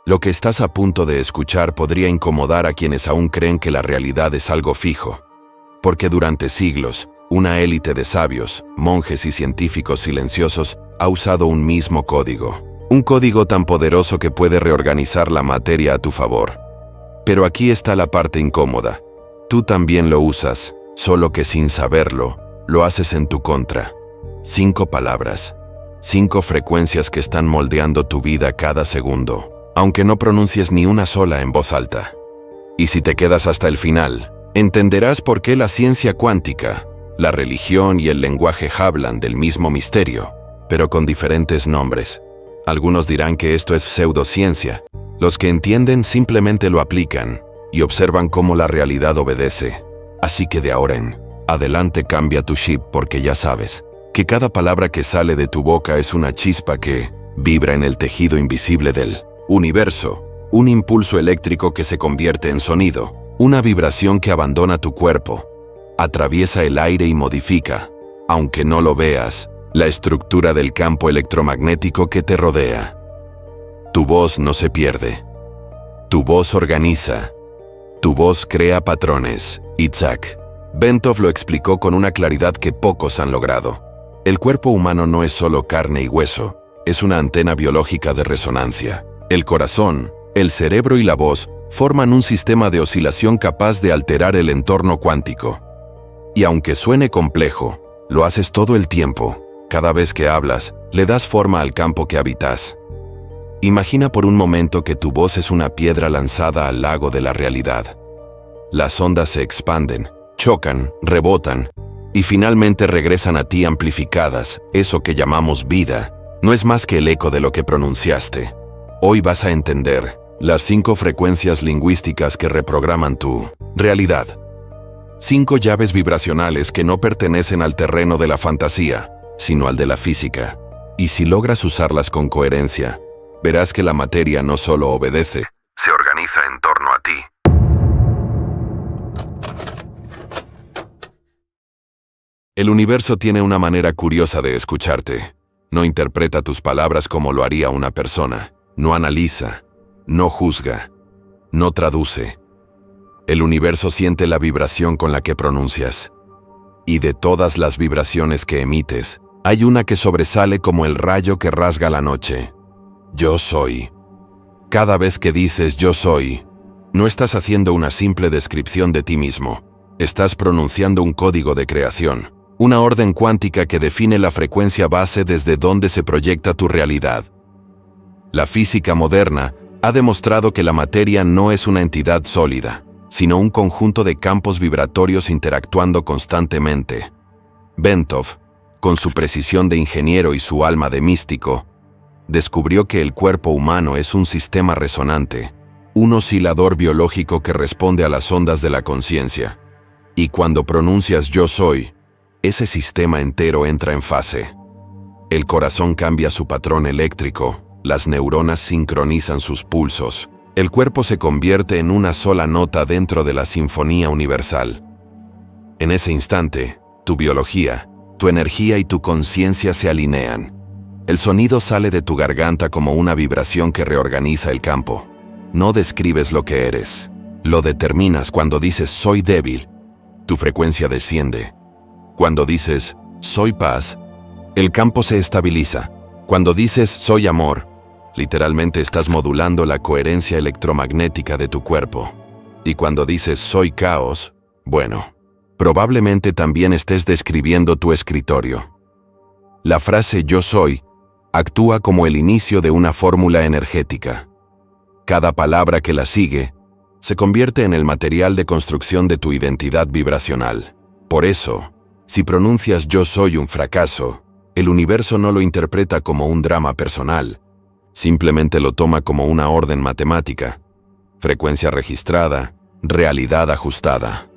Lo que estás a punto de escuchar podría incomodar a quienes aún creen que la realidad es algo fijo, porque durante siglos, una élite de sabios, monjes y científicos silenciosos ha usado un mismo código. Un código tan poderoso que puede reorganizar la materia a tu favor. Pero aquí está la parte incómoda. Tú también lo usas, solo que sin saberlo, lo haces en tu contra. 5 palabras, 5 frecuencias que están moldeando tu vida cada segundo, aunque no pronuncies ni una sola en voz alta. Y si te quedas hasta el final, entenderás por qué la ciencia cuántica, la religión y el lenguaje hablan del mismo misterio, pero con diferentes nombres. Algunos dirán que esto es pseudociencia. Los que entienden simplemente lo aplican y observan cómo la realidad obedece. Así que de ahora en adelante cambia tu chip porque ya sabes que cada palabra que sale de tu boca es una chispa que vibra en el tejido invisible del universo, un impulso eléctrico que se convierte en sonido, una vibración que abandona tu cuerpo, atraviesa el aire y modifica, aunque no lo veas, la estructura del campo electromagnético que te rodea. Tu voz no se pierde. Tu voz organiza. Tu voz crea patrones. Isaac Bentov lo explicó con una claridad que pocos han logrado. El cuerpo humano no es solo carne y hueso, es una antena biológica de resonancia. El corazón, el cerebro y la voz forman un sistema de oscilación capaz de alterar el entorno cuántico. Y aunque suene complejo, lo haces todo el tiempo. Cada vez que hablas, le das forma al campo que habitas. Imagina por un momento que tu voz es una piedra lanzada al lago de la realidad. Las ondas se expanden, chocan, rebotan, y finalmente regresan a ti amplificadas. Eso que llamamos vida no es más que el eco de lo que pronunciaste. Hoy vas a entender las 5 frecuencias lingüísticas que reprograman tu realidad. 5 llaves vibracionales que no pertenecen al terreno de la fantasía, sino al de la física. Y si logras usarlas con coherencia, verás que la materia no solo obedece, se organiza en torno a ti. El universo tiene una manera curiosa de escucharte. No interpreta tus palabras como lo haría una persona. No analiza, no juzga, no traduce. El universo siente la vibración con la que pronuncias. Y de todas las vibraciones que emites, hay una que sobresale como el rayo que rasga la noche. Yo soy. Cada vez que dices yo soy, no estás haciendo una simple descripción de ti mismo. Estás pronunciando un código de creación, una orden cuántica que define la frecuencia base desde donde se proyecta tu realidad. La física moderna ha demostrado que la materia no es una entidad sólida, sino un conjunto de campos vibratorios interactuando constantemente. Bentov, con su precisión de ingeniero y su alma de místico, descubrió que el cuerpo humano es un sistema resonante, un oscilador biológico que responde a las ondas de la conciencia. Y cuando pronuncias yo soy, ese sistema entero entra en fase. El corazón cambia su patrón eléctrico, las neuronas sincronizan sus pulsos, el cuerpo se convierte en una sola nota dentro de la sinfonía universal. En ese instante, tu biología, tu energía y tu conciencia se alinean. El sonido sale de tu garganta como una vibración que reorganiza el campo. No describes lo que eres, lo determinas. Cuando dices soy débil, tu frecuencia desciende. Cuando dices soy paz, el campo se estabiliza. Cuando dices soy amor, literalmente estás modulando la coherencia electromagnética de tu cuerpo. Y cuando dices soy caos, bueno, probablemente también estés describiendo tu escritorio. La frase yo soy actúa como el inicio de una fórmula energética. Cada palabra que la sigue se convierte en el material de construcción de tu identidad vibracional. Por eso, si pronuncias yo soy un fracaso, el universo no lo interpreta como un drama personal, simplemente lo toma como una orden matemática, frecuencia registrada, realidad ajustada.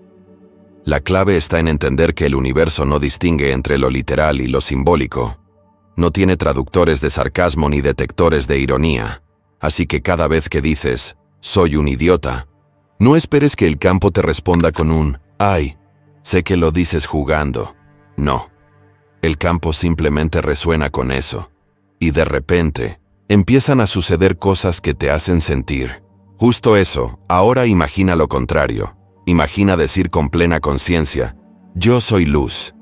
La clave está en entender que el universo no distingue entre lo literal y lo simbólico. No tiene traductores de sarcasmo ni detectores de ironía. Así que cada vez que dices, soy un idiota, no esperes que el campo te responda con un, ay, sé que lo dices jugando. No. El campo simplemente resuena con eso. Y de repente, empiezan a suceder cosas que te hacen sentir. Justo eso. Ahora imagina lo contrario. Imagina decir con plena conciencia: yo soy luz.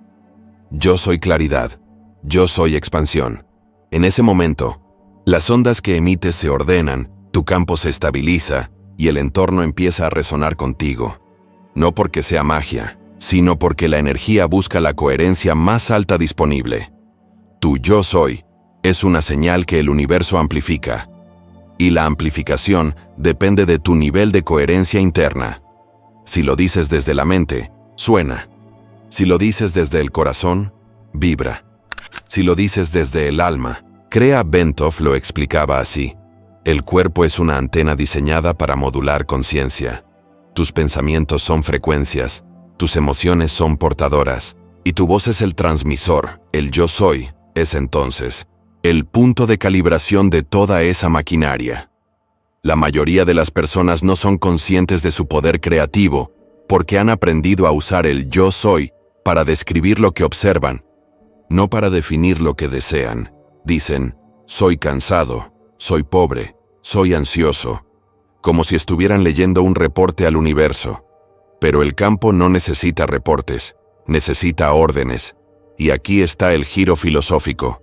Yo soy claridad. Yo soy expansión. En ese momento, las ondas que emites se ordenan, tu campo se estabiliza y el entorno empieza a resonar contigo. No porque sea magia, sino porque la energía busca la coherencia más alta disponible. Tu yo soy es una señal que el universo amplifica. Y la amplificación depende de tu nivel de coherencia interna. Si lo dices desde la mente, suena. Si lo dices desde el corazón, vibra. Si lo dices desde el alma, Crea Bentov lo explicaba así: el cuerpo es una antena diseñada para modular conciencia. Tus pensamientos son frecuencias, tus emociones son portadoras, y tu voz es el transmisor. El yo soy es entonces el punto de calibración de toda esa maquinaria. La mayoría de las personas no son conscientes de su poder creativo porque han aprendido a usar el yo soy para describir lo que observan, no para definir lo que desean. Dicen: soy cansado, soy pobre, soy ansioso, como si estuvieran leyendo un reporte al universo. Pero el campo no necesita reportes, necesita órdenes. Y aquí está el giro filosófico.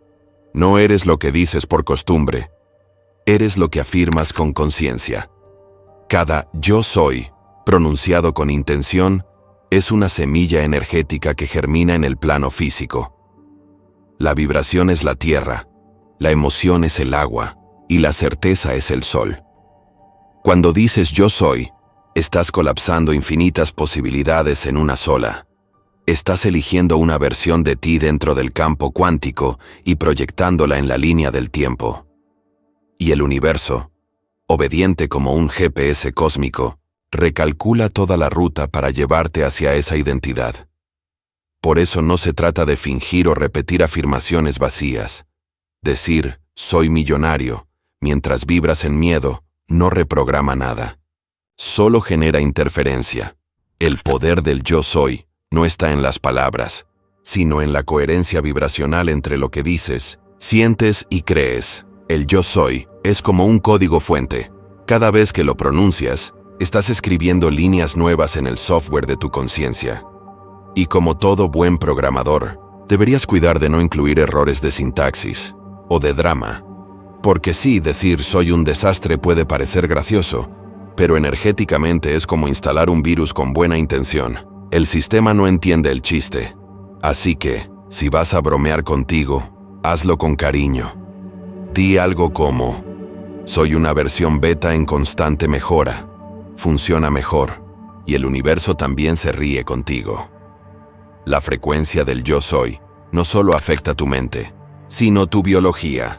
No eres lo que dices por costumbre, eres lo que afirmas con conciencia. Cada yo soy, pronunciado con intención, es una semilla energética que germina en el plano físico. La vibración es la tierra, la emoción es el agua y la certeza es el sol. Cuando dices yo soy, estás colapsando infinitas posibilidades en una sola. Estás eligiendo una versión de ti dentro del campo cuántico y proyectándola en la línea del tiempo. Y el universo, obediente como un GPS cósmico, recalcula toda la ruta para llevarte hacia esa identidad. Por eso no se trata de fingir o repetir afirmaciones vacías. Decir soy millonario mientras vibras en miedo no reprograma nada. Solo genera interferencia. El poder del yo soy no está en las palabras, sino en la coherencia vibracional entre lo que dices, sientes y crees. El yo soy es como un código fuente. Cada vez que lo pronuncias, estás escribiendo líneas nuevas en el software de tu conciencia. Y como todo buen programador, deberías cuidar de no incluir errores de sintaxis o de drama. Porque sí, decir soy un desastre puede parecer gracioso, pero energéticamente es como instalar un virus con buena intención. El sistema no entiende el chiste. Así que, si vas a bromear contigo, hazlo con cariño. Di algo como: soy una versión beta en constante mejora. Funciona mejor, y el universo también se ríe contigo. La frecuencia del yo soy no solo afecta tu mente, sino tu biología.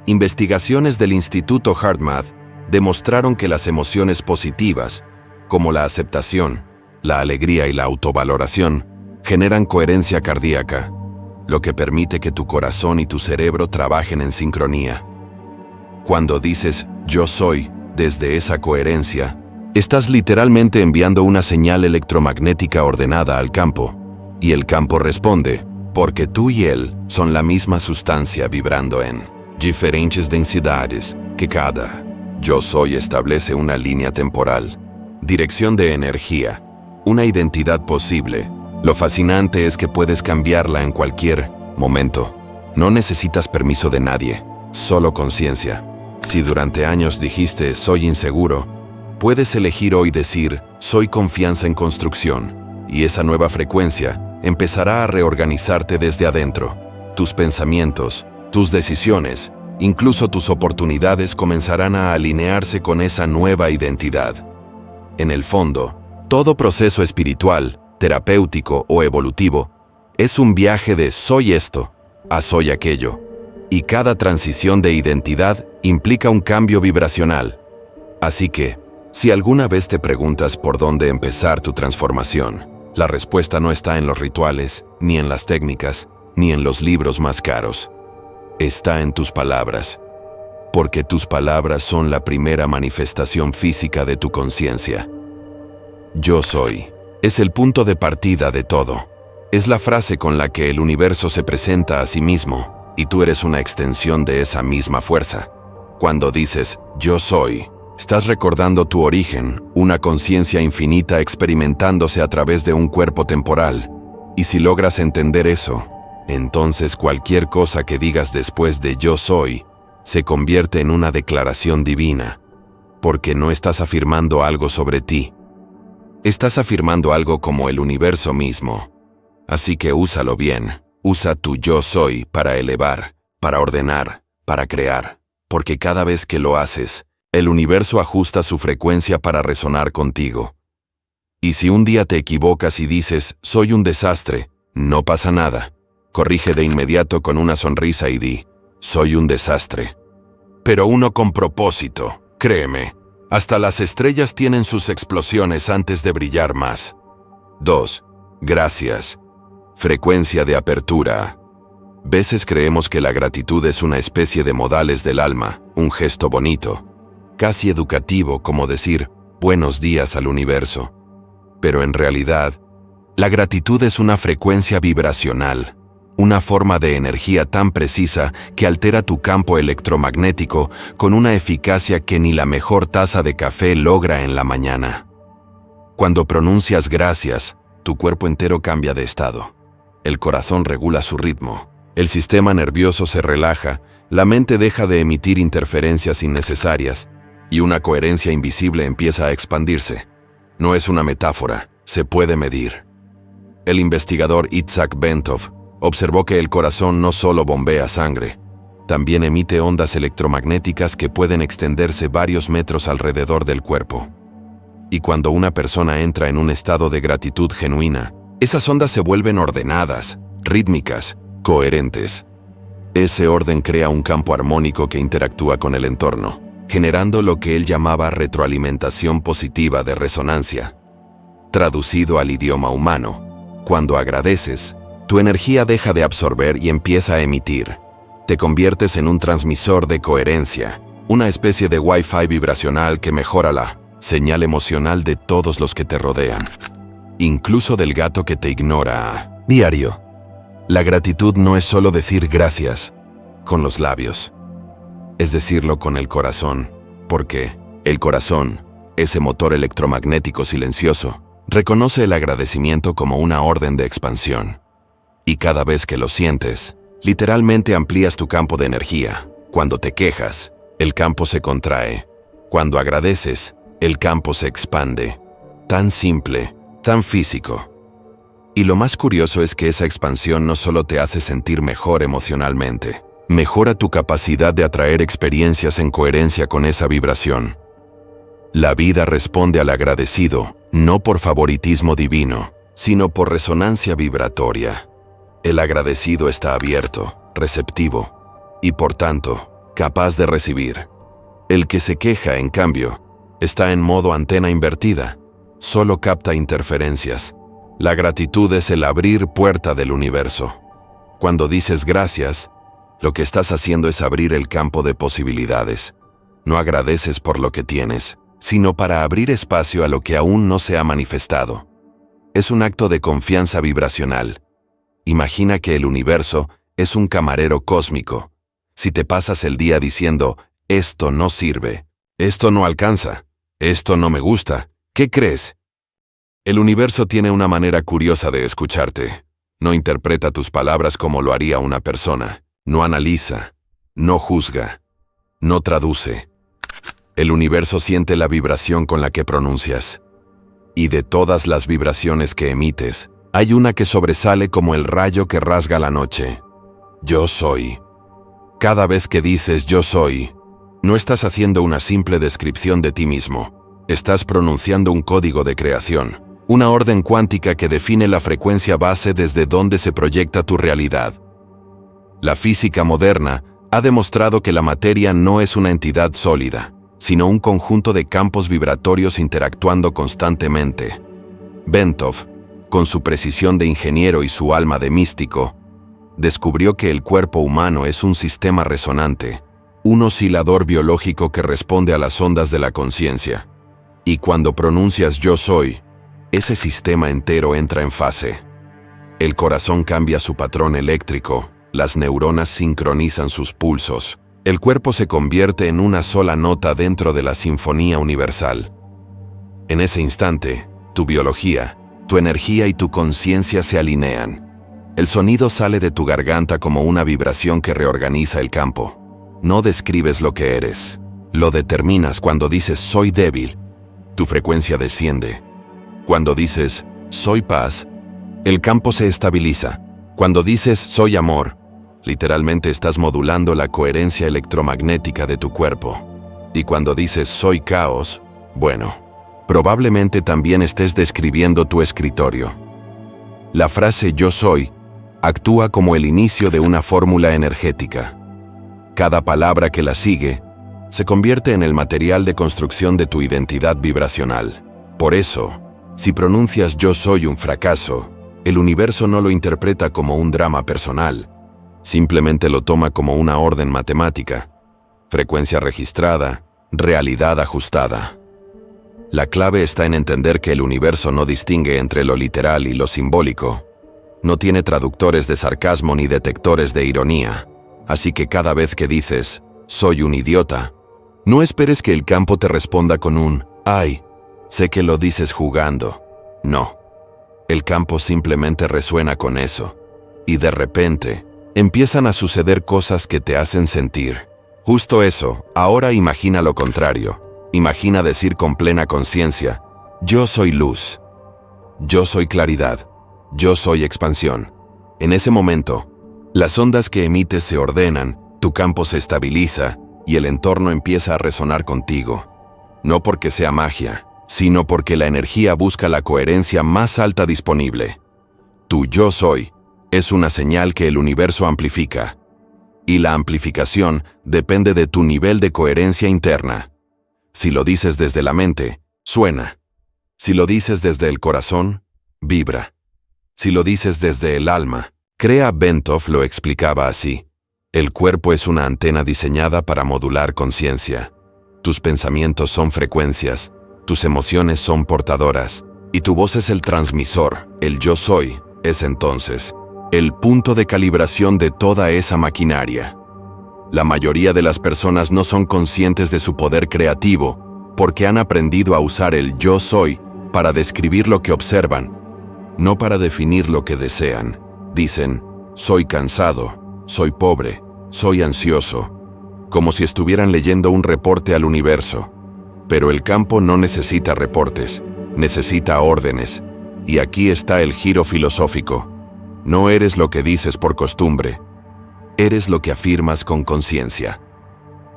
Investigaciones del Instituto HeartMath demostraron que las emociones positivas, como la aceptación, la alegría y la autovaloración, generan coherencia cardíaca, lo que permite que tu corazón y tu cerebro trabajen en sincronía. Cuando dices yo soy desde esa coherencia, estás literalmente enviando una señal electromagnética ordenada al campo, y el campo responde, porque tú y él son la misma sustancia vibrando en diferentes densidades, que cada yo soy establece una línea temporal, dirección de energía, una identidad posible. Lo fascinante es que puedes cambiarla en cualquier momento. No necesitas permiso de nadie, solo conciencia. Si durante años dijiste soy inseguro, puedes elegir hoy decir soy confianza en construcción, y esa nueva frecuencia empezará a reorganizarte desde adentro. Tus pensamientos, tus decisiones, incluso tus oportunidades comenzarán a alinearse con esa nueva identidad. En el fondo, todo proceso espiritual, terapéutico o evolutivo es un viaje de soy esto a soy aquello, y cada transición de identidad implica un cambio vibracional. Así que, si alguna vez te preguntas por dónde empezar tu transformación, la respuesta no está en los rituales, ni en las técnicas, ni en los libros más caros. Está en tus palabras, porque tus palabras son la primera manifestación física de tu conciencia. Yo soy es el punto de partida de todo. Es la frase con la que el universo se presenta a sí mismo, y tú eres una extensión de esa misma fuerza. Cuando dices yo soy, estás recordando tu origen, una conciencia infinita experimentándose a través de un cuerpo temporal. Y si logras entender eso, entonces cualquier cosa que digas después de yo soy se convierte en una declaración divina, porque no estás afirmando algo sobre ti. Estás afirmando algo como el universo mismo. Así que úsalo bien. Usa tu yo soy para elevar, para ordenar, para crear, porque cada vez que lo haces, el universo ajusta su frecuencia para resonar contigo. Y si un día te equivocas y dices, soy un desastre, no pasa nada. Corrige de inmediato con una sonrisa y di, soy un desastre. Pero uno con propósito, créeme. Hasta las estrellas tienen sus explosiones antes de brillar más. 2. Gracias. Frecuencia de apertura. Veces creemos que la gratitud es una especie de modales del alma, un gesto bonito, casi educativo como decir buenos días al universo. Pero en realidad, la gratitud es una frecuencia vibracional, una forma de energía tan precisa que altera tu campo electromagnético con una eficacia que ni la mejor taza de café logra en la mañana. Cuando pronuncias gracias, tu cuerpo entero cambia de estado. El corazón regula su ritmo, el sistema nervioso se relaja, la mente deja de emitir interferencias innecesarias y una coherencia invisible empieza a expandirse. No es una metáfora, se puede medir. El investigador Itzhak Bentov observó que el corazón no solo bombea sangre, también emite ondas electromagnéticas que pueden extenderse varios metros alrededor del cuerpo. Y cuando una persona entra en un estado de gratitud genuina, esas ondas se vuelven ordenadas, rítmicas, coherentes. Ese orden crea un campo armónico que interactúa con el entorno, generando lo que él llamaba retroalimentación positiva de resonancia. Traducido al idioma humano, cuando agradeces, tu energía deja de absorber y empieza a emitir. Te conviertes en un transmisor de coherencia, una especie de Wi-Fi vibracional que mejora la señal emocional de todos los que te rodean, incluso del gato que te ignora a diario. La gratitud no es solo decir gracias con los labios, es decirlo con el corazón, porque el corazón, ese motor electromagnético silencioso, reconoce el agradecimiento como una orden de expansión. Y cada vez que lo sientes, literalmente amplías tu campo de energía. Cuando te quejas, el campo se contrae. Cuando agradeces, el campo se expande. Tan simple, tan físico. Y lo más curioso es que esa expansión no solo te hace sentir mejor emocionalmente, mejora tu capacidad de atraer experiencias en coherencia con esa vibración. La vida responde al agradecido, no por favoritismo divino, sino por resonancia vibratoria. El agradecido está abierto, receptivo, y por tanto, capaz de recibir. El que se queja, en cambio, está en modo antena invertida, solo capta interferencias. La gratitud es el abrir puerta del universo. Cuando dices gracias, lo que estás haciendo es abrir el campo de posibilidades. No agradeces por lo que tienes, sino para abrir espacio a lo que aún no se ha manifestado. Es un acto de confianza vibracional. Imagina que el universo es un camarero cósmico. Si te pasas el día diciendo, esto no sirve, esto no alcanza, esto no me gusta, ¿qué crees? El universo tiene una manera curiosa de escucharte. No interpreta tus palabras como lo haría una persona. No analiza, no juzga, no traduce. El universo siente la vibración con la que pronuncias. Y de todas las vibraciones que emites, hay una que sobresale como el rayo que rasga la noche. Yo soy. Cada vez que dices yo soy, no estás haciendo una simple descripción de ti mismo. Estás pronunciando un código de creación, una orden cuántica que define la frecuencia base desde donde se proyecta tu realidad. La física moderna ha demostrado que la materia no es una entidad sólida, sino un conjunto de campos vibratorios interactuando constantemente. Bentov, con su precisión de ingeniero y su alma de místico, descubrió que el cuerpo humano es un sistema resonante, un oscilador biológico que responde a las ondas de la conciencia. Y cuando pronuncias yo soy, ese sistema entero entra en fase. El corazón cambia su patrón eléctrico, Las neuronas sincronizan sus pulsos. El cuerpo se convierte en una sola nota dentro de la sinfonía universal. En ese instante, tu biología, tu energía y tu conciencia se alinean. El sonido sale de tu garganta como una vibración que reorganiza el campo. No describes lo que eres. Lo determinas cuando dices soy débil. Tu frecuencia desciende. Cuando dices soy paz, el campo se estabiliza. Cuando dices soy amor, literalmente estás modulando la coherencia electromagnética de tu cuerpo. Y cuando dices soy caos, bueno, probablemente también estés describiendo tu escritorio. La frase yo soy actúa como el inicio de una fórmula energética. Cada palabra que la sigue se convierte en el material de construcción de tu identidad vibracional. Por eso, si pronuncias yo soy un fracaso, el universo no lo interpreta como un drama personal, simplemente lo toma como una orden matemática, frecuencia registrada, realidad ajustada. La clave está en entender que el universo no distingue entre lo literal y lo simbólico. No tiene traductores de sarcasmo ni detectores de ironía, así que cada vez que dices soy un idiota, no esperes que el campo te responda con un ay, sé que lo dices jugando. No. El campo simplemente resuena con eso. Y de repente, empiezan a suceder cosas que te hacen sentir justo eso. Ahora imagina lo contrario. Imagina decir con plena conciencia, yo soy luz. Yo soy claridad. Yo soy expansión. En ese momento, las ondas que emites se ordenan, tu campo se estabiliza y el entorno empieza a resonar contigo. No porque sea magia, sino porque la energía busca la coherencia más alta disponible. Tu yo soy es una señal que el universo amplifica, y la amplificación depende de tu nivel de coherencia interna. Si lo dices desde la mente, suena. Si lo dices desde el corazón, vibra. Si lo dices desde el alma, Crea Bentov lo explicaba así. El cuerpo es una antena diseñada para modular conciencia. Tus pensamientos son frecuencias, tus emociones son portadoras, y tu voz es el transmisor. El yo soy es entonces el punto de calibración de toda esa maquinaria. La mayoría de las personas no son conscientes de su poder creativo porque han aprendido a usar el yo soy para describir lo que observan, no para definir lo que desean. Dicen, soy cansado, soy pobre, soy ansioso, como si estuvieran leyendo un reporte al universo. Pero el campo no necesita reportes, necesita órdenes. Y aquí está el giro filosófico. No eres lo que dices por costumbre, eres lo que afirmas con conciencia.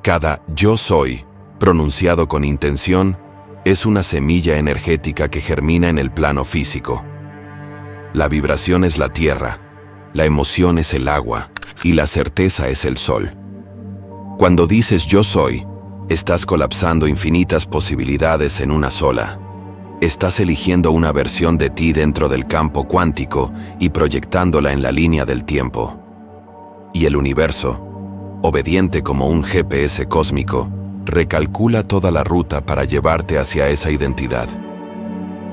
Cada yo soy, pronunciado con intención, es una semilla energética que germina en el plano físico. La vibración es la tierra, la emoción es el agua y la certeza es el sol. Cuando dices yo soy, estás colapsando infinitas posibilidades en una sola. Estás eligiendo una versión de ti dentro del campo cuántico y proyectándola en la línea del tiempo. Y el universo, obediente como un GPS cósmico, recalcula toda la ruta para llevarte hacia esa identidad.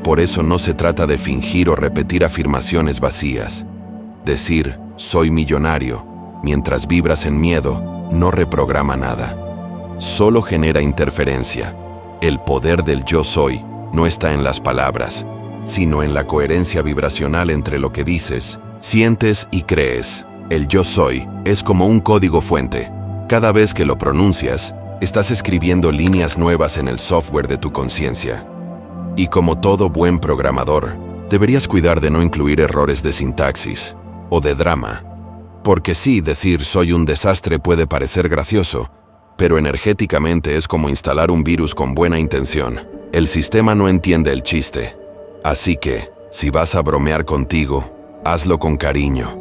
Por eso no se trata de fingir o repetir afirmaciones vacías. Decir, soy millonario, mientras vibras en miedo, no reprograma nada. Solo genera interferencia. El poder del yo soy no está en las palabras, sino en la coherencia vibracional entre lo que dices, sientes y crees. El yo soy es como un código fuente. Cada vez que lo pronuncias, estás escribiendo líneas nuevas en el software de tu conciencia. Y como todo buen programador, deberías cuidar de no incluir errores de sintaxis o de drama. Porque sí, decir soy un desastre puede parecer gracioso, pero energéticamente es como instalar un virus con buena intención. El sistema no entiende el chiste. Así que, si vas a bromear contigo, hazlo con cariño.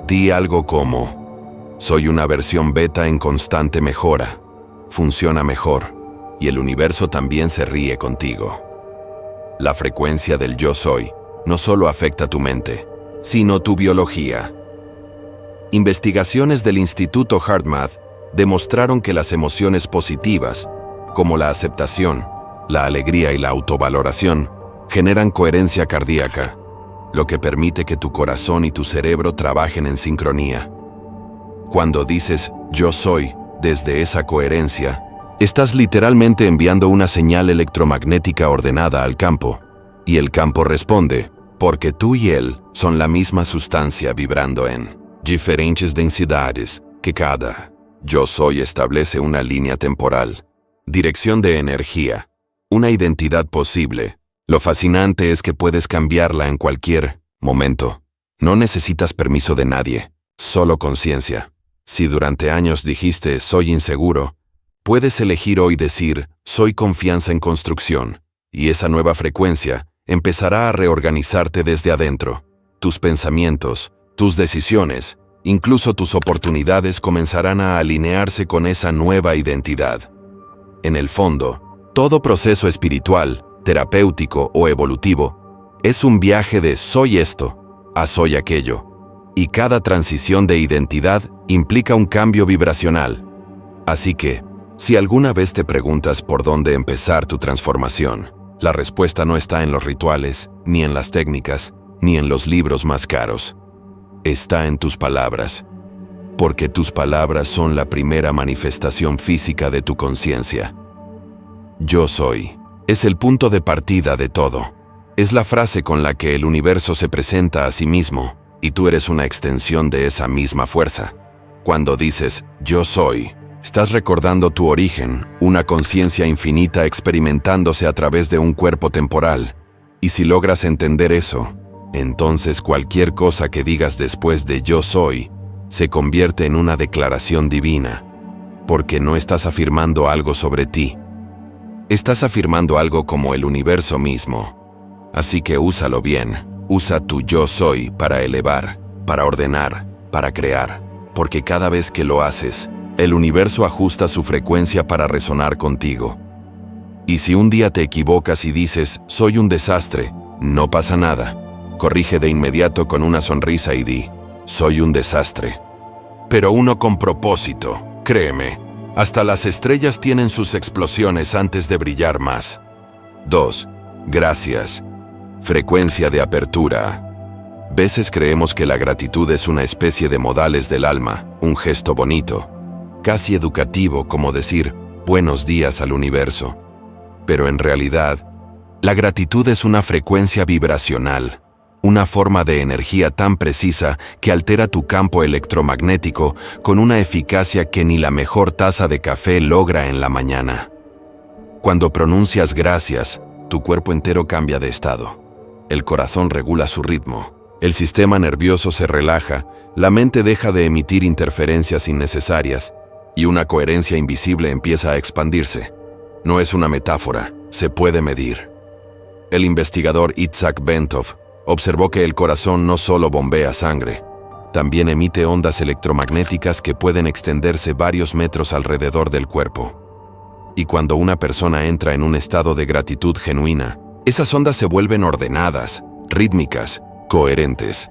Di algo como, soy una versión beta en constante mejora, funciona mejor, y el universo también se ríe contigo. La frecuencia del yo soy no solo afecta tu mente, sino tu biología. Investigaciones del Instituto HeartMath demostraron que las emociones positivas, como la aceptación, la alegría y la autovaloración, generan coherencia cardíaca, lo que permite que tu corazón y tu cerebro trabajen en sincronía. Cuando dices yo soy, desde esa coherencia, estás literalmente enviando una señal electromagnética ordenada al campo. Y el campo responde, porque tú y él son la misma sustancia vibrando en diferentes densidades, que cada yo soy establece una línea temporal, dirección de energía, una identidad posible. Lo fascinante es que puedes cambiarla en cualquier momento. No necesitas permiso de nadie, solo conciencia. Si durante años dijiste soy inseguro, puedes elegir hoy decir soy confianza en construcción, y esa nueva frecuencia empezará a reorganizarte desde adentro. Tus pensamientos, tus decisiones, incluso tus oportunidades comenzarán a alinearse con esa nueva identidad. En el fondo, todo proceso espiritual, terapéutico o evolutivo es un viaje de soy esto a soy aquello, y cada transición de identidad implica un cambio vibracional. Así que, si alguna vez te preguntas por dónde empezar tu transformación, la respuesta no está en los rituales, ni en las técnicas, ni en los libros más caros. Está en tus palabras, porque tus palabras son la primera manifestación física de tu conciencia. Yo soy es el punto de partida de todo. Es la frase con la que el universo se presenta a sí mismo, y tú eres una extensión de esa misma fuerza. Cuando dices yo soy, estás recordando tu origen, una conciencia infinita experimentándose a través de un cuerpo temporal. Y si logras entender eso, entonces cualquier cosa que digas después de yo soy se convierte en una declaración divina, porque no estás afirmando algo sobre ti. Estás afirmando algo como el universo mismo. Así que úsalo bien. Usa tu yo soy para elevar, para ordenar, para crear, porque cada vez que lo haces, el universo ajusta su frecuencia para resonar contigo. Y si un día te equivocas y dices, soy un desastre, no pasa nada. Corrige de inmediato con una sonrisa y di, soy un desastre. Pero uno con propósito, créeme. Hasta las estrellas tienen sus explosiones antes de brillar más. 2. Gracias. Frecuencia de apertura. Veces creemos que la gratitud es una especie de modales del alma, un gesto bonito, casi educativo como decir buenos días al universo. Pero en realidad, la gratitud es una frecuencia vibracional, una forma de energía tan precisa que altera tu campo electromagnético con una eficacia que ni la mejor taza de café logra en la mañana. Cuando pronuncias gracias, tu cuerpo entero cambia de estado. El corazón regula su ritmo, el sistema nervioso se relaja, la mente deja de emitir interferencias innecesarias y una coherencia invisible empieza a expandirse. No es una metáfora, se puede medir. El investigador Itzhak Bentov observó que el corazón no solo bombea sangre, también emite ondas electromagnéticas que pueden extenderse varios metros alrededor del cuerpo. Y cuando una persona entra en un estado de gratitud genuina, esas ondas se vuelven ordenadas, rítmicas, coherentes.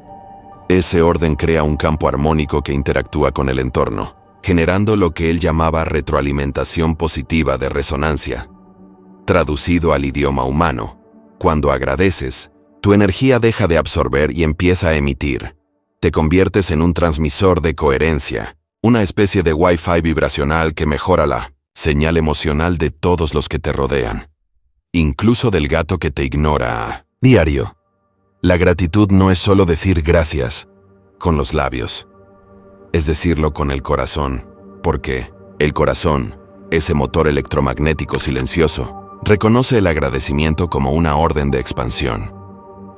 Ese orden crea un campo armónico que interactúa con el entorno, generando lo que él llamaba retroalimentación positiva de resonancia. Traducido al idioma humano, cuando agradeces, tu energía deja de absorber y empieza a emitir. Te conviertes en un transmisor de coherencia, una especie de Wi-Fi vibracional que mejora la señal emocional de todos los que te rodean, incluso del gato que te ignora a diario. La gratitud no es solo decir gracias con los labios, es decirlo con el corazón, porque el corazón, ese motor electromagnético silencioso, reconoce el agradecimiento como una orden de expansión.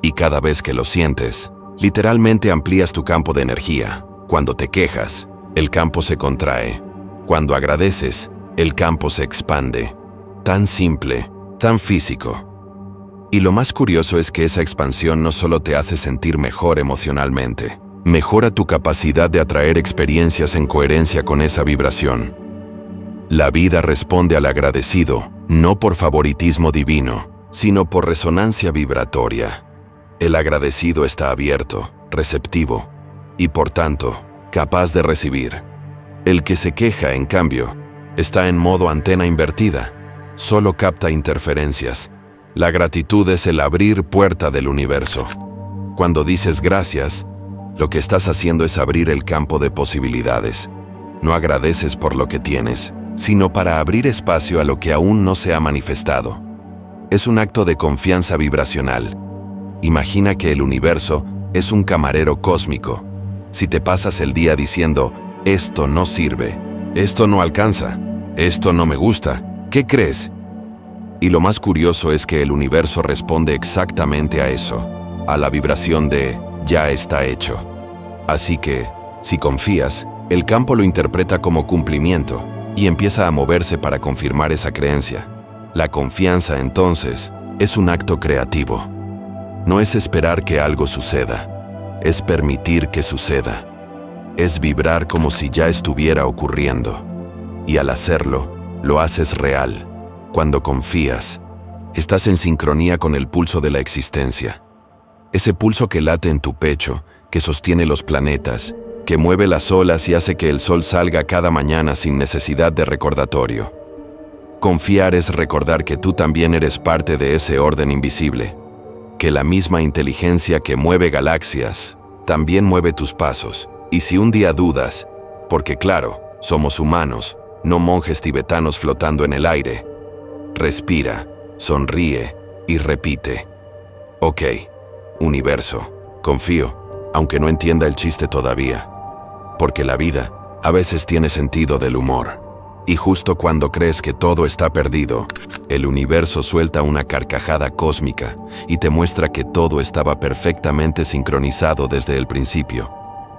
Y cada vez que lo sientes, literalmente amplías tu campo de energía. Cuando te quejas, el campo se contrae. Cuando agradeces, el campo se expande. Tan simple, tan físico. Y lo más curioso es que esa expansión no solo te hace sentir mejor emocionalmente, mejora tu capacidad de atraer experiencias en coherencia con esa vibración. La vida responde al agradecido, no por favoritismo divino, sino por resonancia vibratoria. El agradecido está abierto, receptivo, y por tanto, capaz de recibir. El que se queja, en cambio, está en modo antena invertida, solo capta interferencias. La gratitud es el abrir puerta del universo. Cuando dices gracias, lo que estás haciendo es abrir el campo de posibilidades. No agradeces por lo que tienes, sino para abrir espacio a lo que aún no se ha manifestado. Es un acto de confianza vibracional. Imagina que el universo es un camarero cósmico. Si te pasas el día diciendo, esto no sirve, esto no alcanza, esto no me gusta, ¿qué crees? Y lo más curioso es que el universo responde exactamente a eso, a la vibración de ya está hecho. Así que, si confías, el campo lo interpreta como cumplimiento y empieza a moverse para confirmar esa creencia. La confianza, entonces, es un acto creativo. No es esperar que algo suceda, es permitir que suceda. Es vibrar como si ya estuviera ocurriendo. Y al hacerlo, lo haces real. Cuando confías, estás en sincronía con el pulso de la existencia. Ese pulso que late en tu pecho, que sostiene los planetas, que mueve las olas y hace que el sol salga cada mañana sin necesidad de recordatorio. Confiar es recordar que tú también eres parte de ese orden invisible, que la misma inteligencia que mueve galaxias también mueve tus pasos. Y si un día dudas, porque claro, somos humanos, no monjes tibetanos flotando en el aire, respira, sonríe y repite. Ok, universo, confío, aunque no entienda el chiste todavía. Porque la vida a veces tiene sentido del humor. Y justo cuando crees que todo está perdido, el universo suelta una carcajada cósmica y te muestra que todo estaba perfectamente sincronizado desde el principio.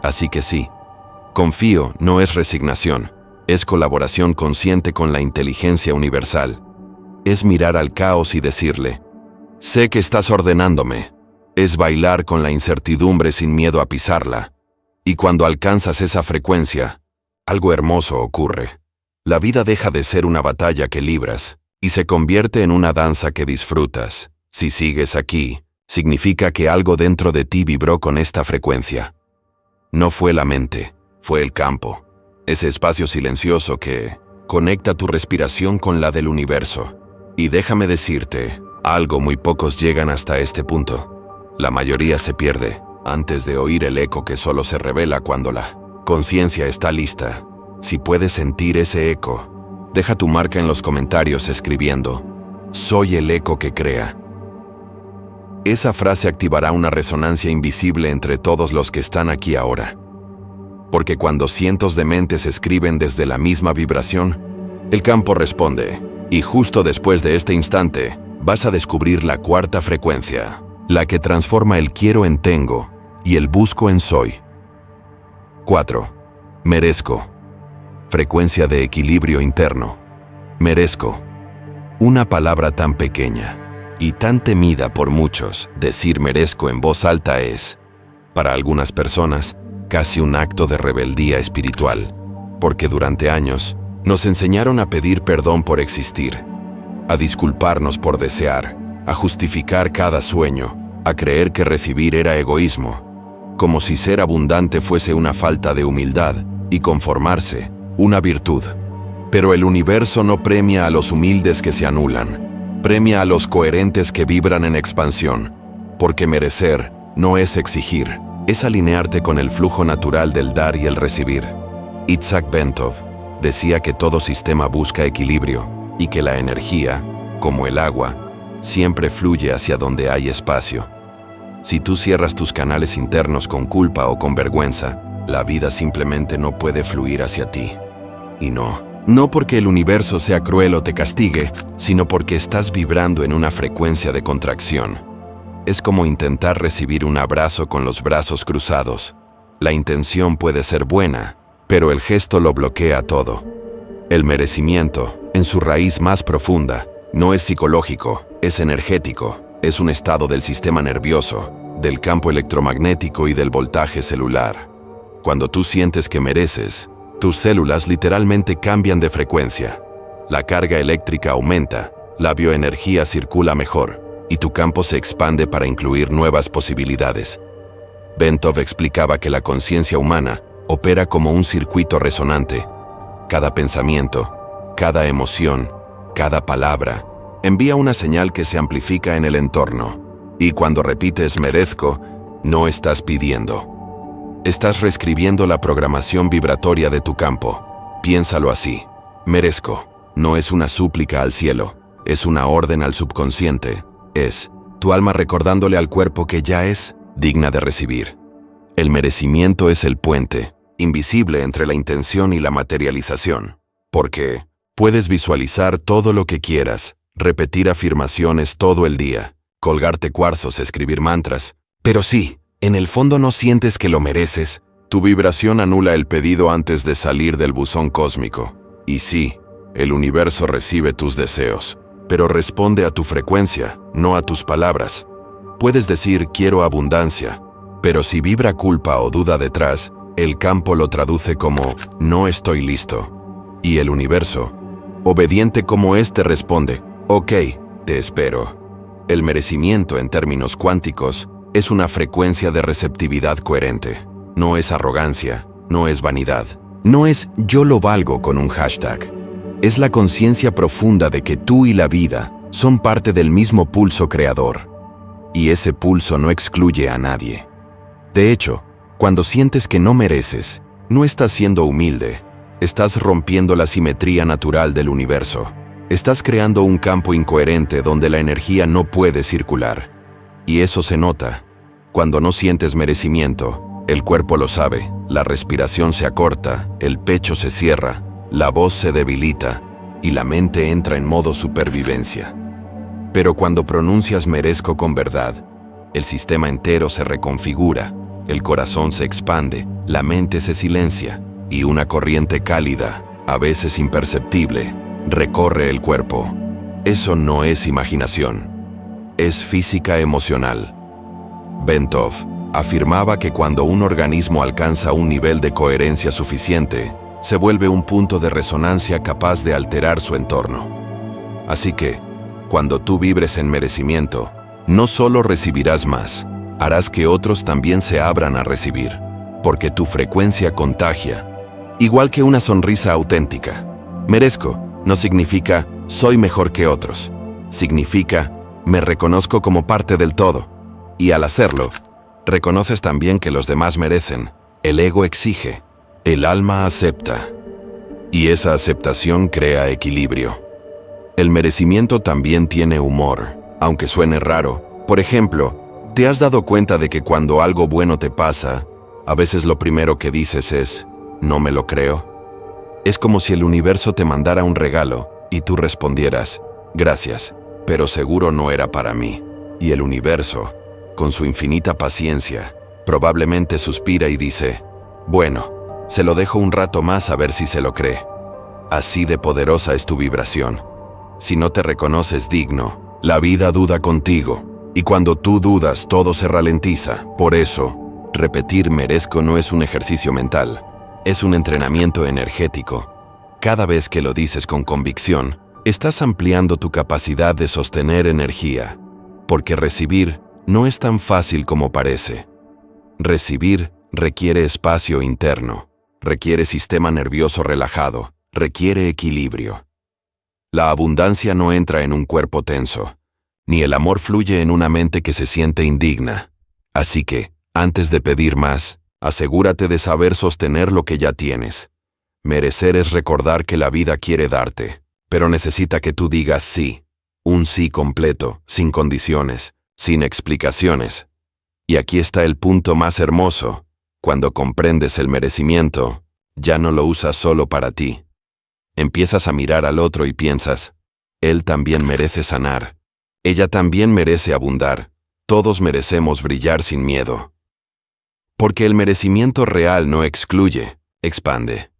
Así que sí, confío no es resignación, es colaboración consciente con la inteligencia universal. Es mirar al caos y decirle, sé que estás ordenándome. Es bailar con la incertidumbre sin miedo a pisarla. Y cuando alcanzas esa frecuencia, algo hermoso ocurre. La vida deja de ser una batalla que libras y se convierte en una danza que disfrutas. Si sigues aquí, significa que algo dentro de ti vibró con esta frecuencia. No fue la mente, fue el campo, ese espacio silencioso que conecta tu respiración con la del universo. Y déjame decirte, algo muy pocos llegan hasta este punto. La mayoría se pierde antes de oír el eco que solo se revela cuando la conciencia está lista. Si puedes sentir ese eco, deja tu marca en los comentarios escribiendo, soy el eco que crea. Esa frase activará una resonancia invisible entre todos los que están aquí ahora. Porque cuando cientos de mentes escriben desde la misma vibración, el campo responde. Y justo después de este instante, vas a descubrir la cuarta frecuencia, la que transforma el quiero en tengo y el busco en soy. 4. Merezco. Frecuencia de equilibrio interno. Merezco. Una palabra tan pequeña y tan temida por muchos, decir merezco en voz alta es, para algunas personas, casi un acto de rebeldía espiritual, porque durante años nos enseñaron a pedir perdón por existir, a disculparnos por desear, a justificar cada sueño, a creer que recibir era egoísmo, como si ser abundante fuese una falta de humildad y conformarse, una virtud. Pero el universo no premia a los humildes que se anulan, premia a los coherentes que vibran en expansión, porque merecer no es exigir, es alinearte con el flujo natural del dar y el recibir. Itzhak Bentov decía que todo sistema busca equilibrio y que la energía, como el agua, siempre fluye hacia donde hay espacio. Si tú cierras tus canales internos con culpa o con vergüenza, la vida simplemente no puede fluir hacia ti. Y no porque el universo sea cruel o te castigue, sino porque estás vibrando en una frecuencia de contracción. Es como intentar recibir un abrazo con los brazos cruzados. La intención puede ser buena, pero el gesto lo bloquea todo. El merecimiento, en su raíz más profunda, no es psicológico, es energético, es un estado del sistema nervioso, del campo electromagnético y del voltaje celular. Cuando tú sientes que mereces, tus células literalmente cambian de frecuencia. La carga eléctrica aumenta, la bioenergía circula mejor, y tu campo se expande para incluir nuevas posibilidades. Bentov explicaba que la conciencia humana opera como un circuito resonante. Cada pensamiento, cada emoción, cada palabra, envía una señal que se amplifica en el entorno. Y cuando repites merezco, no estás pidiendo. Estás reescribiendo la programación vibratoria de tu campo. Piénsalo así. Merezco. No es una súplica al cielo, es una orden al subconsciente. Es tu alma recordándole al cuerpo que ya es digna de recibir. El merecimiento es el puente, invisible entre la intención y la materialización. Porque puedes visualizar todo lo que quieras, repetir afirmaciones todo el día, colgarte cuarzos, escribir mantras. Pero sí, en el fondo no sientes que lo mereces. Tu vibración anula el pedido antes de salir del buzón cósmico. Y sí, el universo recibe tus deseos, pero responde a tu frecuencia, no a tus palabras. Puedes decir quiero abundancia, pero si vibra culpa o duda detrás, el campo lo traduce como no estoy listo. Y el universo, obediente como este, responde, ok, te espero. El merecimiento en términos cuánticos es una frecuencia de receptividad coherente. No es arrogancia, no es vanidad, no es yo lo valgo con un hashtag. Es la conciencia profunda de que tú y la vida son parte del mismo pulso creador. Y ese pulso no excluye a nadie. De hecho, cuando sientes que no mereces, no estás siendo humilde. Estás rompiendo la simetría natural del universo. Estás creando un campo incoherente donde la energía no puede circular. Y eso se nota. Cuando no sientes merecimiento, el cuerpo lo sabe, la respiración se acorta, el pecho se cierra, la voz se debilita y la mente entra en modo supervivencia. Pero cuando pronuncias merezco con verdad, el sistema entero se reconfigura, el corazón se expande, la mente se silencia y una corriente cálida, a veces imperceptible, recorre el cuerpo. Eso no es imaginación, es física emocional. Bentov afirmaba que cuando un organismo alcanza un nivel de coherencia suficiente, se vuelve un punto de resonancia capaz de alterar su entorno. Así que, cuando tú vibres en merecimiento, no solo recibirás más, harás que otros también se abran a recibir, porque tu frecuencia contagia, igual que una sonrisa auténtica. Merezco no significa soy mejor que otros, significa me reconozco como parte del todo, y al hacerlo, reconoces también que los demás merecen, el ego exige, el alma acepta, y esa aceptación crea equilibrio. El merecimiento también tiene humor, aunque suene raro. Por ejemplo, ¿te has dado cuenta de que cuando algo bueno te pasa, a veces lo primero que dices es, no me lo creo? Es como si el universo te mandara un regalo y tú respondieras, gracias, pero seguro no era para mí. Y el universo, con su infinita paciencia, probablemente suspira y dice, bueno, se lo dejo un rato más a ver si se lo cree. Así de poderosa es tu vibración. Si no te reconoces digno, la vida duda contigo, y cuando tú dudas todo se ralentiza. Por eso, repetir merezco no es un ejercicio mental, es un entrenamiento energético. Cada vez que lo dices con convicción, estás ampliando tu capacidad de sostener energía, porque recibir no es tan fácil como parece. Recibir requiere espacio interno, requiere sistema nervioso relajado, requiere equilibrio. La abundancia no entra en un cuerpo tenso, ni el amor fluye en una mente que se siente indigna. Así que, antes de pedir más, asegúrate de saber sostener lo que ya tienes. Merecer es recordar que la vida quiere darte, pero necesita que tú digas sí, un sí completo, sin condiciones, sin explicaciones. Y aquí está el punto más hermoso. Cuando comprendes el merecimiento, ya no lo usas solo para ti. Empiezas a mirar al otro y piensas, él también merece sanar. Ella también merece abundar. Todos merecemos brillar sin miedo. Porque el merecimiento real no excluye, expande.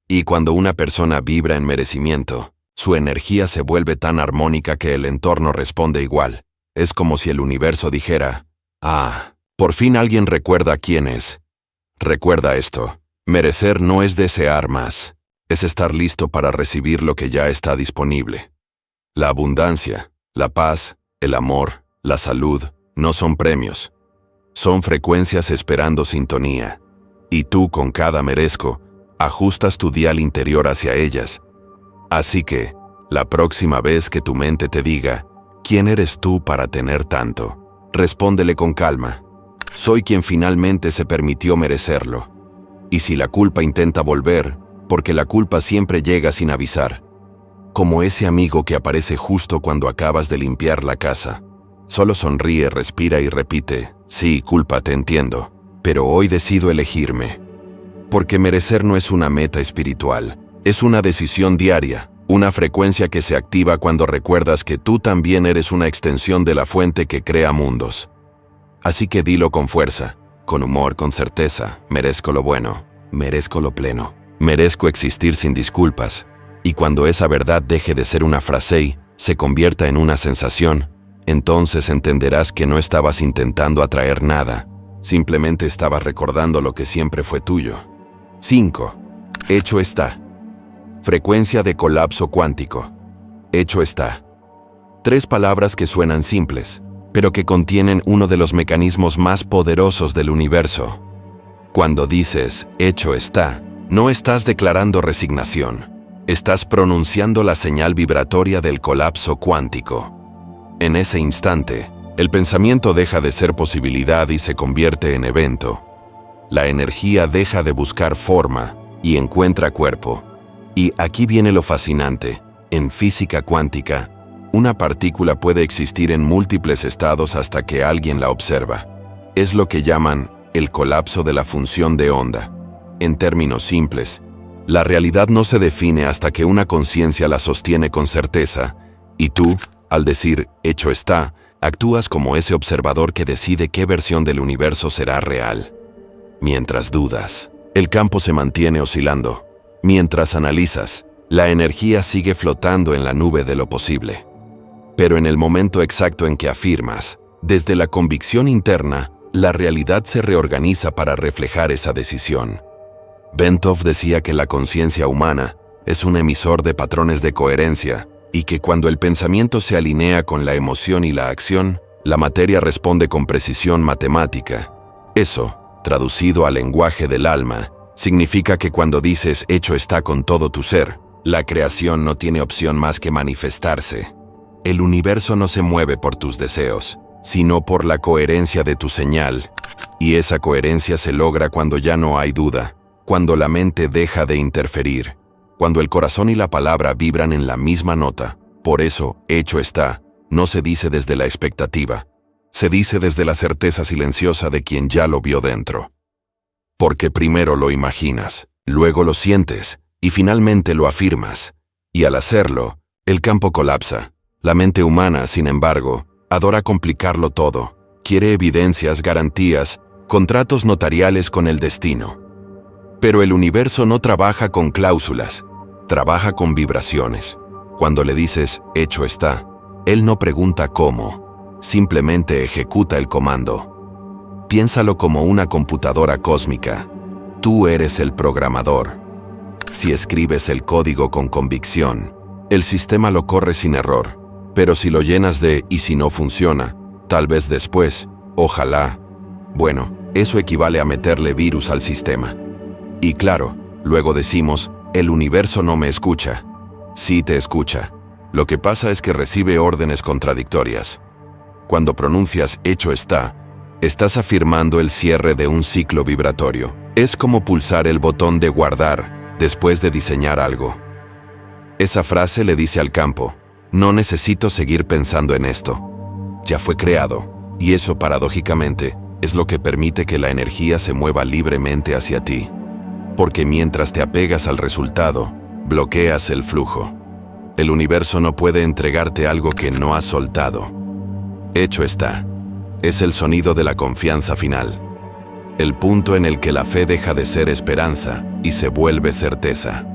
Y cuando una persona vibra en merecimiento, su energía se vuelve tan armónica que el entorno responde igual. Es como si el universo dijera, por fin alguien recuerda quién es. Recuerda esto, merecer no es desear más, es estar listo para recibir lo que ya está disponible. La abundancia, la paz, el amor, la salud, no son premios. Son frecuencias esperando sintonía. Y tú con cada merezco, ajustas tu dial interior hacia ellas. Así que, la próxima vez que tu mente te diga, ¿quién eres tú para tener tanto? Respóndele con calma. Soy quien finalmente se permitió merecerlo. Y si la culpa intenta volver, porque la culpa siempre llega sin avisar. Como ese amigo que aparece justo cuando acabas de limpiar la casa. Solo sonríe, respira y repite, sí, culpa, te entiendo, pero hoy decido elegirme. Porque merecer no es una meta espiritual, es una decisión diaria, una frecuencia que se activa cuando recuerdas que tú también eres una extensión de la fuente que crea mundos. Así que dilo con fuerza, con humor, con certeza, merezco lo bueno, merezco lo pleno, merezco existir sin disculpas. Y cuando esa verdad deje de ser una frase y se convierta en una sensación, entonces entenderás que no estabas intentando atraer nada, simplemente estabas recordando lo que siempre fue tuyo. 5. Hecho está. Frecuencia de colapso cuántico. Hecho está. 3 palabras que suenan simples, pero que contienen uno de los mecanismos más poderosos del universo. Cuando dices hecho está, no estás declarando resignación. Estás pronunciando la señal vibratoria del colapso cuántico. En ese instante, el pensamiento deja de ser posibilidad y se convierte en evento. La energía deja de buscar forma y encuentra cuerpo. Y aquí viene lo fascinante. En física cuántica, una partícula puede existir en múltiples estados hasta que alguien la observa. Es lo que llaman el colapso de la función de onda. En términos simples, la realidad no se define hasta que una conciencia la sostiene con certeza, y tú, al decir hecho está, actúas como ese observador que decide qué versión del universo será real. Mientras dudas, el campo se mantiene oscilando. Mientras analizas, la energía sigue flotando en la nube de lo posible. Pero en el momento exacto en que afirmas, desde la convicción interna, la realidad se reorganiza para reflejar esa decisión. Bentov decía que la conciencia humana es un emisor de patrones de coherencia y que cuando el pensamiento se alinea con la emoción y la acción, la materia responde con precisión matemática. Eso, traducido al lenguaje del alma, significa que cuando dices hecho está con todo tu ser, la creación no tiene opción más que manifestarse. El universo no se mueve por tus deseos, sino por la coherencia de tu señal. Y esa coherencia se logra cuando ya no hay duda, cuando la mente deja de interferir, cuando el corazón y la palabra vibran en la misma nota. Por eso, hecho está, no se dice desde la expectativa, se dice desde la certeza silenciosa de quien ya lo vio dentro. Porque primero lo imaginas, luego lo sientes, y finalmente lo afirmas. Y al hacerlo, el campo colapsa. La mente humana, sin embargo, adora complicarlo todo. Quiere evidencias, garantías, contratos notariales con el destino. Pero el universo no trabaja con cláusulas, trabaja con vibraciones. Cuando le dices, hecho está, él no pregunta cómo, simplemente ejecuta el comando. Piénsalo como una computadora cósmica. Tú eres el programador. Si escribes el código con convicción, el sistema lo corre sin error. Pero si lo llenas de «y si no funciona», tal vez después, ojalá. Bueno, eso equivale a meterle virus al sistema. Y claro, luego decimos, el universo no me escucha. Sí te escucha. Lo que pasa es que recibe órdenes contradictorias. Cuando pronuncias hecho está, estás afirmando el cierre de un ciclo vibratorio. Es como pulsar el botón de guardar después de diseñar algo. Esa frase le dice al campo, no necesito seguir pensando en esto. Ya fue creado, y eso paradójicamente es lo que permite que la energía se mueva libremente hacia ti. Porque mientras te apegas al resultado, bloqueas el flujo. El universo no puede entregarte algo que no has soltado. Hecho está. Es el sonido de la confianza final. El punto en el que la fe deja de ser esperanza y se vuelve certeza.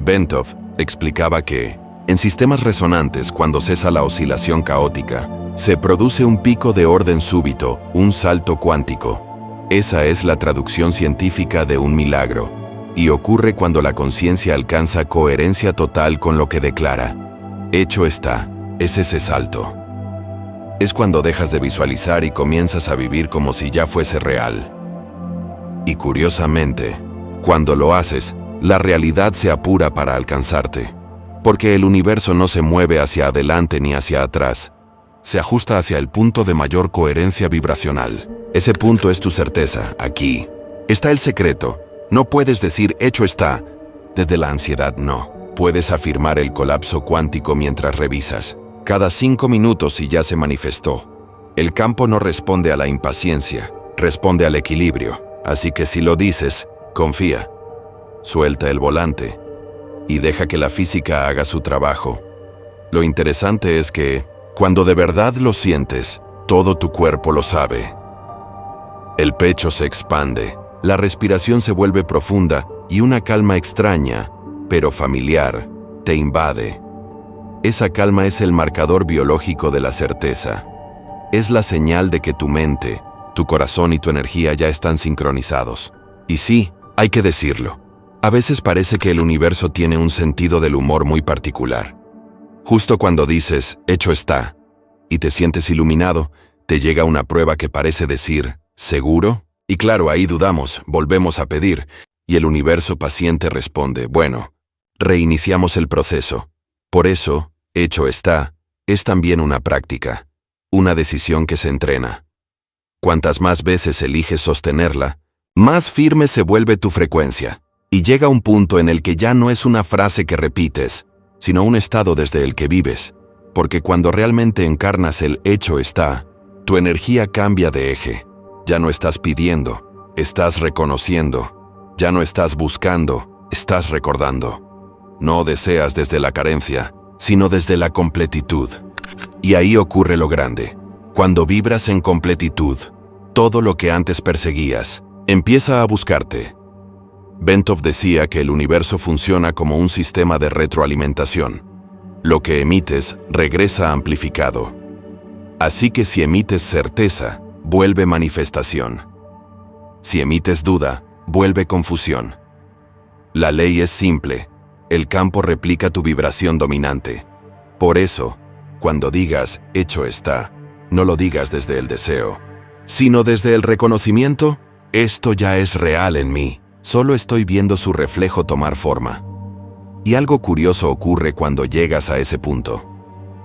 Bentov explicaba que, en sistemas resonantes, cuando cesa la oscilación caótica, se produce un pico de orden súbito, un salto cuántico. Esa es la traducción científica de un milagro, y ocurre cuando la conciencia alcanza coherencia total con lo que declara. Hecho está, es ese salto. Es cuando dejas de visualizar y comienzas a vivir como si ya fuese real. Y curiosamente, cuando lo haces, la realidad se apura para alcanzarte. Porque el universo no se mueve hacia adelante ni hacia atrás. Se ajusta hacia el punto de mayor coherencia vibracional. Ese punto es tu certeza, aquí. Está el secreto. No puedes decir hecho está. Desde la ansiedad no. Puedes afirmar el colapso cuántico mientras revisas. Cada 5 minutos y ya se manifestó. El campo no responde a la impaciencia, responde al equilibrio. Así que si lo dices, confía. Suelta el volante y deja que la física haga su trabajo. Lo interesante es que, cuando de verdad lo sientes, todo tu cuerpo lo sabe. El pecho se expande, la respiración se vuelve profunda y una calma extraña, pero familiar, te invade. Esa calma es el marcador biológico de la certeza. Es la señal de que tu mente, tu corazón y tu energía ya están sincronizados. Y sí, hay que decirlo. A veces parece que el universo tiene un sentido del humor muy particular. Justo cuando dices, hecho está, y te sientes iluminado, te llega una prueba que parece decir, ¿seguro? Y claro, ahí dudamos, volvemos a pedir, y el universo paciente responde, bueno, reiniciamos el proceso. Por eso, hecho está, es también una práctica, una decisión que se entrena. Cuantas más veces eliges sostenerla, más firme se vuelve tu frecuencia, y llega un punto en el que ya no es una frase que repites, sino un estado desde el que vives, porque cuando realmente encarnas el hecho está, tu energía cambia de eje. Ya no estás pidiendo, estás reconociendo. Ya no estás buscando, estás recordando. No deseas desde la carencia, sino desde la completitud. Y ahí ocurre lo grande. Cuando vibras en completitud, todo lo que antes perseguías empieza a buscarte. Bentov decía que el universo funciona como un sistema de retroalimentación. Lo que emites regresa amplificado. Así que si emites certeza, vuelve manifestación. Si emites duda, vuelve confusión. La ley es simple. El campo replica tu vibración dominante. Por eso, cuando digas hecho está, no lo digas desde el deseo, sino desde el reconocimiento. Esto ya es real en mí. Solo estoy viendo su reflejo tomar forma. Y algo curioso ocurre cuando llegas a ese punto.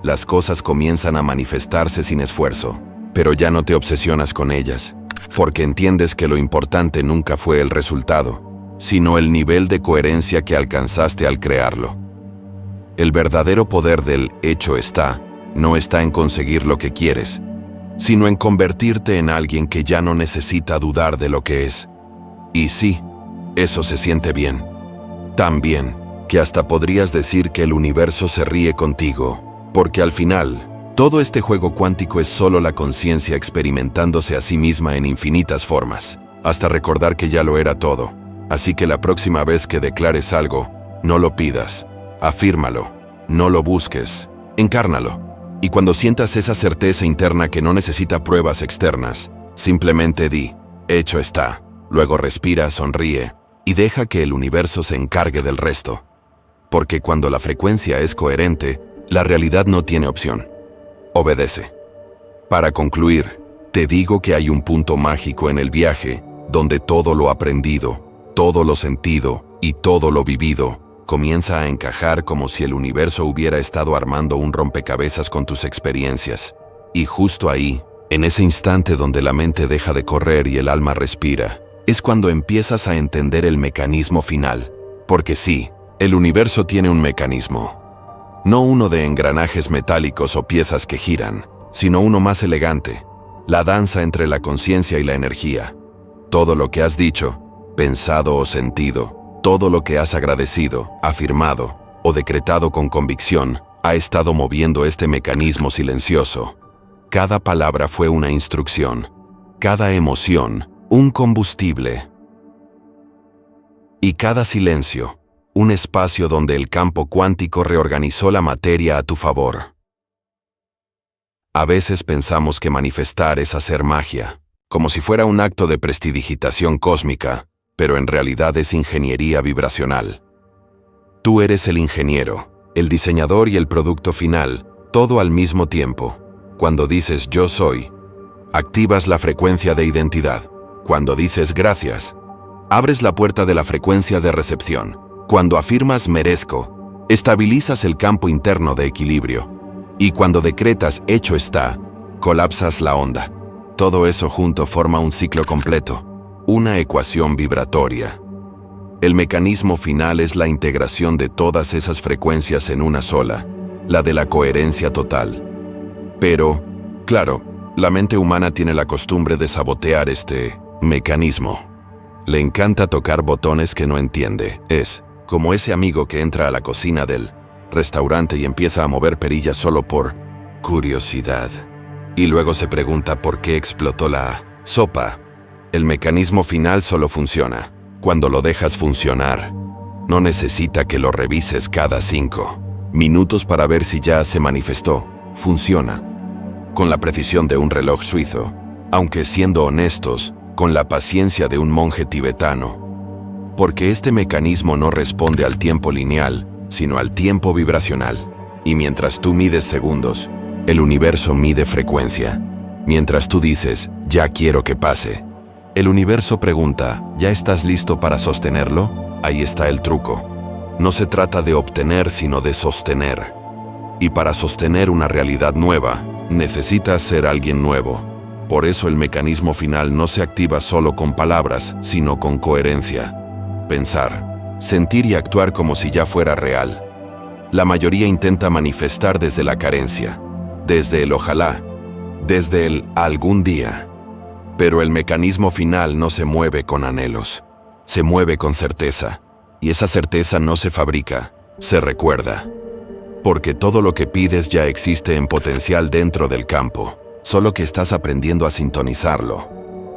Las cosas comienzan a manifestarse sin esfuerzo, pero ya no te obsesionas con ellas, porque entiendes que lo importante nunca fue el resultado, sino el nivel de coherencia que alcanzaste al crearlo. El verdadero poder del hecho está, no está en conseguir lo que quieres, sino en convertirte en alguien que ya no necesita dudar de lo que es. Y sí, eso se siente bien. Tan bien, que hasta podrías decir que el universo se ríe contigo, porque al final, todo este juego cuántico es solo la conciencia experimentándose a sí misma en infinitas formas, hasta recordar que ya lo era todo. Así que la próxima vez que declares algo, no lo pidas, afírmalo, no lo busques, encárnalo. Y cuando sientas esa certeza interna que no necesita pruebas externas, simplemente di, hecho está. Luego respira, sonríe, y deja que el universo se encargue del resto. Porque cuando la frecuencia es coherente, la realidad no tiene opción. Obedece. Para concluir, te digo que hay un punto mágico en el viaje, donde todo lo aprendido, todo lo sentido y todo lo vivido comienza a encajar como si el universo hubiera estado armando un rompecabezas con tus experiencias. Y justo ahí, en ese instante donde la mente deja de correr y el alma respira, es cuando empiezas a entender el mecanismo final. Porque sí, el universo tiene un mecanismo. No uno de engranajes metálicos o piezas que giran, sino uno más elegante. La danza entre la conciencia y la energía. Todo lo que has dicho, pensado o sentido, todo lo que has agradecido, afirmado o decretado con convicción, ha estado moviendo este mecanismo silencioso. Cada palabra fue una instrucción, cada emoción, un combustible. Y cada silencio, un espacio donde el campo cuántico reorganizó la materia a tu favor. A veces pensamos que manifestar es hacer magia, como si fuera un acto de prestidigitación cósmica, pero en realidad es ingeniería vibracional. Tú eres el ingeniero, el diseñador y el producto final, todo al mismo tiempo. Cuando dices yo soy, activas la frecuencia de identidad. Cuando dices gracias, abres la puerta de la frecuencia de recepción. Cuando afirmas merezco, estabilizas el campo interno de equilibrio. Y cuando decretas hecho está, colapsas la onda. Todo eso junto forma un ciclo completo, una ecuación vibratoria. El mecanismo final es la integración de todas esas frecuencias en una sola, la de la coherencia total. Pero, claro, la mente humana tiene la costumbre de sabotear este mecanismo. Le encanta tocar botones que no entiende. Es como ese amigo que entra a la cocina del restaurante y empieza a mover perillas solo por curiosidad. Y luego se pregunta por qué explotó la sopa. El mecanismo final solo funciona cuando lo dejas funcionar. No necesita que lo revises cada 5 minutos para ver si ya se manifestó. Funciona con la precisión de un reloj suizo, aunque siendo honestos, con la paciencia de un monje tibetano. Porque este mecanismo no responde al tiempo lineal, sino al tiempo vibracional. Y mientras tú mides segundos, el universo mide frecuencia. Mientras tú dices, ya quiero que pase, el universo pregunta, ¿ya estás listo para sostenerlo? Ahí está el truco. No se trata de obtener, sino de sostener. Y para sostener una realidad nueva, necesitas ser alguien nuevo. Por eso el mecanismo final no se activa solo con palabras, sino con coherencia. Pensar, sentir y actuar como si ya fuera real. La mayoría intenta manifestar desde la carencia, desde el ojalá, desde el algún día. Pero el mecanismo final no se mueve con anhelos, se mueve con certeza. Y esa certeza no se fabrica, se recuerda. Porque todo lo que pides ya existe en potencial dentro del campo, solo que estás aprendiendo a sintonizarlo.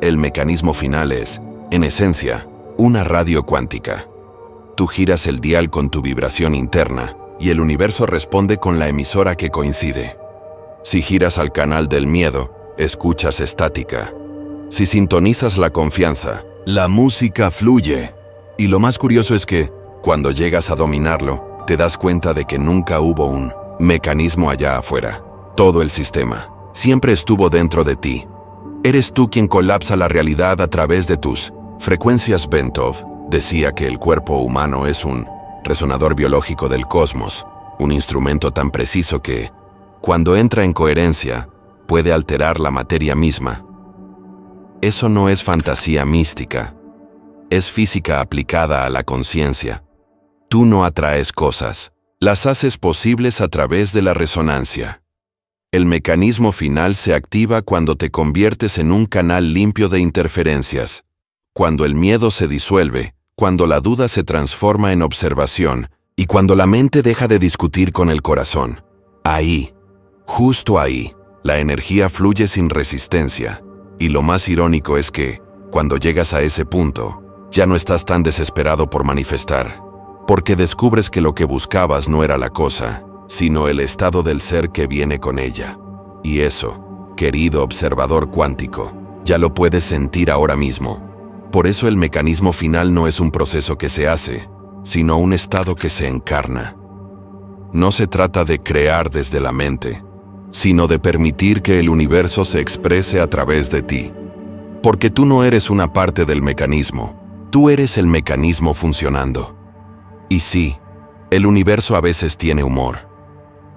El mecanismo final es, en esencia, una radio cuántica. Tú giras el dial con tu vibración interna y el universo responde con la emisora que coincide. Si giras al canal del miedo, escuchas estática. Si sintonizas la confianza, la música fluye. Y lo más curioso es que, cuando llegas a dominarlo, te das cuenta de que nunca hubo un mecanismo allá afuera. Todo el sistema siempre estuvo dentro de ti. Eres tú quien colapsa la realidad a través de tus frecuencias. Bentov decía que el cuerpo humano es un resonador biológico del cosmos, un instrumento tan preciso que, cuando entra en coherencia, puede alterar la materia misma. Eso no es fantasía mística. Es física aplicada a la conciencia. Tú no atraes cosas, las haces posibles a través de la resonancia. El mecanismo final se activa cuando te conviertes en un canal limpio de interferencias, cuando el miedo se disuelve, cuando la duda se transforma en observación y cuando la mente deja de discutir con el corazón. Ahí, justo ahí, la energía fluye sin resistencia. Y lo más irónico es que, cuando llegas a ese punto, ya no estás tan desesperado por manifestar, porque descubres que lo que buscabas no era la cosa, sino el estado del ser que viene con ella. Y eso, querido observador cuántico, ya lo puedes sentir ahora mismo. Por eso el mecanismo final no es un proceso que se hace, sino un estado que se encarna. No se trata de crear desde la mente, sino de permitir que el universo se exprese a través de ti. Porque tú no eres una parte del mecanismo, tú eres el mecanismo funcionando. Y sí, el universo a veces tiene humor.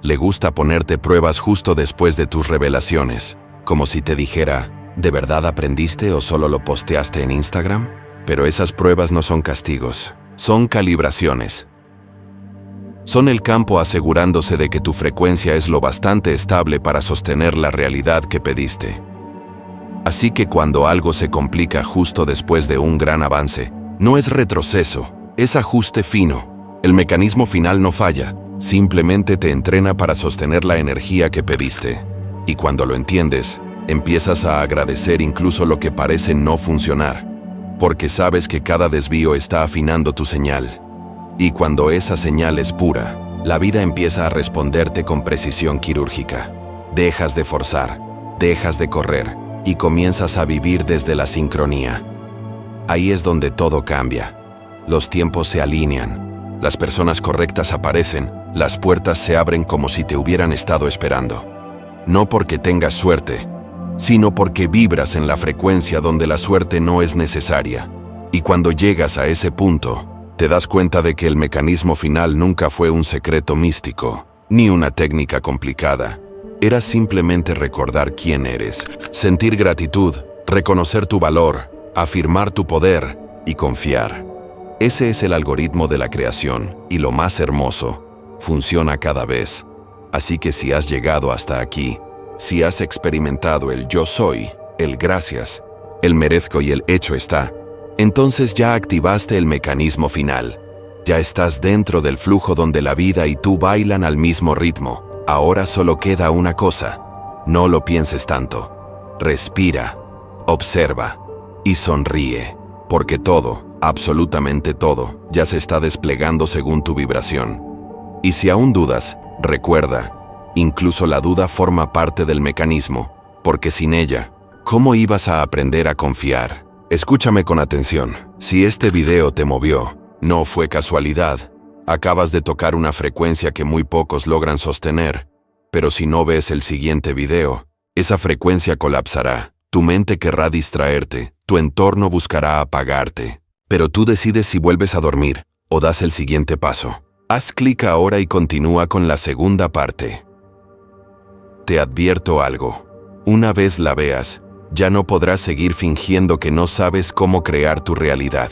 Le gusta ponerte pruebas justo después de tus revelaciones, como si te dijera, ¿de verdad aprendiste o solo lo posteaste en Instagram? Pero esas pruebas no son castigos, son calibraciones. Son el campo asegurándose de que tu frecuencia es lo bastante estable para sostener la realidad que pediste. Así que cuando algo se complica justo después de un gran avance, no es retroceso, es ajuste fino. El mecanismo final no falla, simplemente te entrena para sostener la energía que pediste. Y cuando lo entiendes, empiezas a agradecer incluso lo que parece no funcionar, porque sabes que cada desvío está afinando tu señal. Y cuando esa señal es pura, la vida empieza a responderte con precisión quirúrgica. Dejas de forzar, dejas de correr y comienzas a vivir desde la sincronía. Ahí es donde todo cambia. Los tiempos se alinean, las personas correctas aparecen, las puertas se abren como si te hubieran estado esperando. No porque tengas suerte, sino porque vibras en la frecuencia donde la suerte no es necesaria. Y cuando llegas a ese punto, te das cuenta de que el mecanismo final nunca fue un secreto místico, ni una técnica complicada. Era simplemente recordar quién eres, sentir gratitud, reconocer tu valor, afirmar tu poder y confiar. Ese es el algoritmo de la creación y lo más hermoso, funciona cada vez. Así que si has llegado hasta aquí, si has experimentado el yo soy, el gracias, el merezco y el hecho está, entonces ya activaste el mecanismo final. Ya estás dentro del flujo donde la vida y tú bailan al mismo ritmo. Ahora solo queda una cosa. No lo pienses tanto. Respira, observa y sonríe, porque todo, absolutamente todo, ya se está desplegando según tu vibración. Y si aún dudas, recuerda, incluso la duda forma parte del mecanismo, porque sin ella, ¿cómo ibas a aprender a confiar? Escúchame con atención. Si este video te movió, no fue casualidad. Acabas de tocar una frecuencia que muy pocos logran sostener, pero si no ves el siguiente video, esa frecuencia colapsará. Tu mente querrá distraerte, tu entorno buscará apagarte, pero tú decides si vuelves a dormir o das el siguiente paso. Haz clic ahora y continúa con la segunda parte. Te advierto algo. Una vez la veas, ya no podrás seguir fingiendo que no sabes cómo crear tu realidad.